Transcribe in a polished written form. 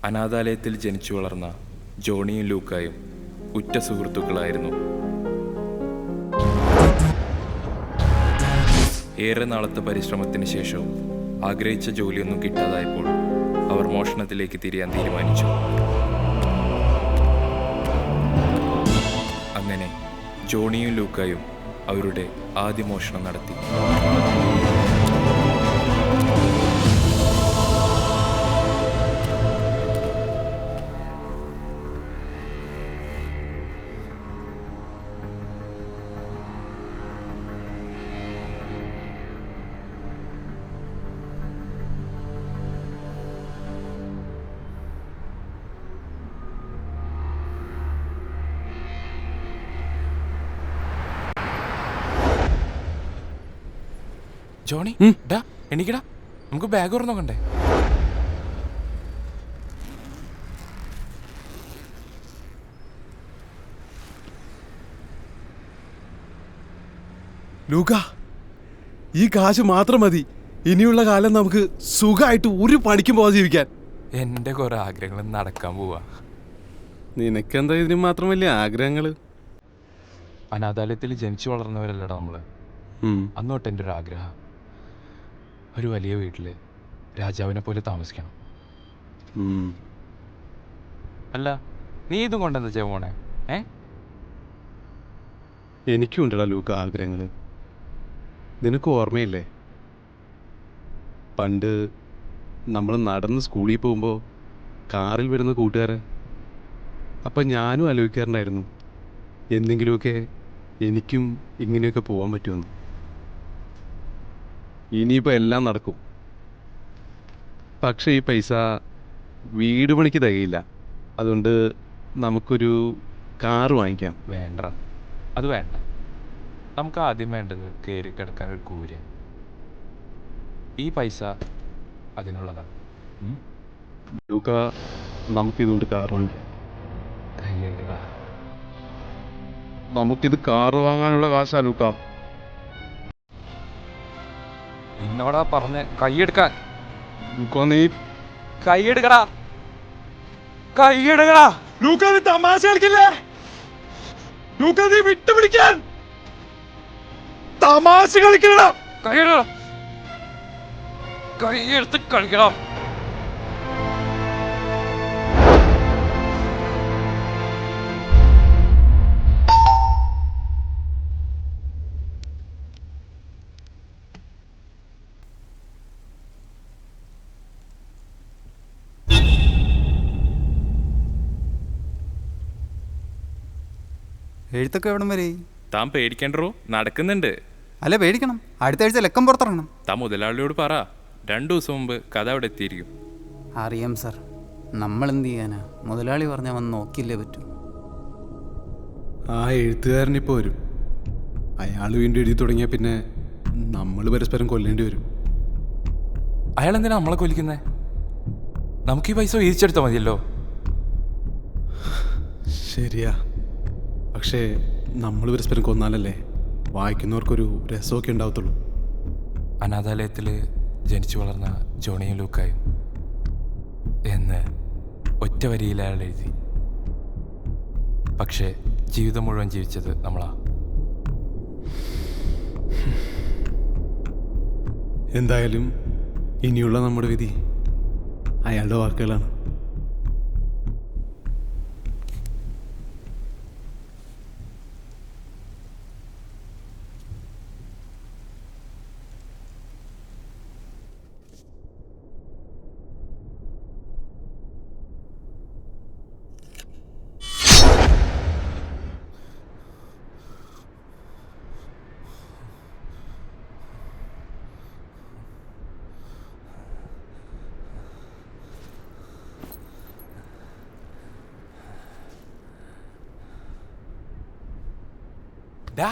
അനാഥാലയത്തിൽ ജനിച്ചു വളർന്ന ജോണിയും ലൂക്കായും ഉറ്റ സുഹൃത്തുക്കളായിരുന്നു. ഏറെ നാളത്തെ പരിശ്രമത്തിന് ശേഷവും ആഗ്രഹിച്ച ജോലിയൊന്നും കിട്ടാതായപ്പോൾ അവർ മോഷണത്തിലേക്ക് തിരിയാൻ തീരുമാനിച്ചു. അങ്ങനെ ജോണിയും ലൂക്കായും അവരുടെ ആദ്യ മോഷണം നടത്തി. ജോണി, എണീക്കടാ, നമുക്ക് ബാഗ് തുറന്നു നോക്കണ്ടേ? ലൂക്ക, ഈ കാശ് മാത്രം മതി ഇനിയുള്ള കാലം നമുക്ക് സുഖമായിട്ട് ഒരു പണിക്കും പോകാൻ ജീവിക്കാൻ. എൻ്റെ കുറെ ആഗ്രഹങ്ങൾ നടക്കാൻ പോവാ. നിനക്കെന്താ ഇതിന് മാത്രം വലിയ ആഗ്രഹങ്ങള്? അനാഥാലയത്തിൽ ജനിച്ചു വളർന്നവരല്ലടാ നമ്മള്. അന്നോട്ട് എൻ്റെ ഒരു ആഗ്രഹം, ഒരു വലിയ വീട്ടില് രാജാവിനെ പോലെ താമസിക്കണം. അല്ല, നീ ഇതും കൊണ്ടെന്താ ചെയ്യാൻ പോണേ? എനിക്കും ഉണ്ടടാ ലൂക്ക ആഗ്രഹങ്ങള്. നിനക്ക് ഓർമ്മയില്ലേ, പണ്ട് നമ്മൾ നടന്ന് സ്കൂളിൽ പോകുമ്പോൾ കാറിൽ വരുന്ന കൂട്ടുകാരൻ? അപ്പം ഞാനും ആലോചിക്കാറുണ്ടായിരുന്നു, എന്തെങ്കിലുമൊക്കെ എനിക്കും ഇങ്ങനെയൊക്കെ പോകാൻ പറ്റുമെന്ന്. ഇനിയിപ്പോൾ എല്ലാം നടക്കും. പക്ഷേ ഈ പൈസ വീട് പണിക്ക് തികയില്ല. അതുകൊണ്ട് നമുക്കൊരു കാറ് വാങ്ങിക്കാം. വേണ്ട, അത് വേണ്ട. നമുക്ക് ആദ്യം വേണ്ടത് കയറി കിടക്കാൻ ഒരു കൂര. ഈ പൈസ അതിനുള്ളതാണ്. ലൂക്ക, നമുക്കിതുകൊണ്ട് കാറ് വാങ്ങിക്കാം. നമുക്കിത് കാറ് വാങ്ങാനുള്ള കാശാ ലൂക്ക. എന്നോടാ പറഞ്ഞ് കൈയെടുക്കാൻ. നീ കൈയെടുക്കടാ, കൈയെടുക്കടാ. ലൂക്ക, നീ തമാശ കളിക്കില്ലേ? ലൂക്ക, നീ വിട്ടുപിടിക്കാൻ തമാശ കളിക്കണ. കൈയെടുക്കടാ, കൈയെടുത്ത് കളിക്കണം. എഴുത്തൊക്കെ എവിടം വരെ? താൻ പേടിക്കണ്ടോ, നടക്കുന്നുണ്ട്. അല്ല, പേടിക്കണം. അടുത്ത ആഴ്ച ലക്കം പുറത്തിറങ്ങണം. താൻ മുതലാളിയോട് പറ, 2 ദിവസം മുമ്പ് കഥ അവിടെ എത്തിയിരിക്കും. അറിയാം സാർ, നമ്മളെന്ത് ചെയ്യാനാ? മുതലാളി പറഞ്ഞാൽ വന്ന് നോക്കിയില്ലേ പറ്റൂ. ആ എഴുത്തുകാരനിപ്പോൾ വരും. അയാൾ വീണ്ടും എഴുതി തുടങ്ങിയാൽ പിന്നെ നമ്മൾ പരസ്പരം കൊല്ലേണ്ടി വരും. അയാൾ എന്തിനാ നമ്മളെ കൊല്ലിക്കുന്നേ? നമുക്ക് ഈ പൈസ വീതിച്ചെടുത്താൽ മതിയല്ലോ. ശരിയാ, പക്ഷേ നമ്മൾ പരസ്പരം കൊന്നാലല്ലേ വായിക്കുന്നവർക്കൊരു രസമൊക്കെ ഉണ്ടാവത്തുള്ളൂ. അനാഥാലയത്തിൽ ജനിച്ചു വളർന്ന ജോണിയും ലൂക്കായും എന്ന് ഒറ്റ വരിയിൽ അയാൾ എഴുതി. പക്ഷേ ജീവിതം മുഴുവൻ ജീവിച്ചത് നമ്മളാ. എന്തായാലും ഇനിയുള്ള നമ്മുടെ വിധി അയാളുടെ വാക്കുകളാണ്. ഡാ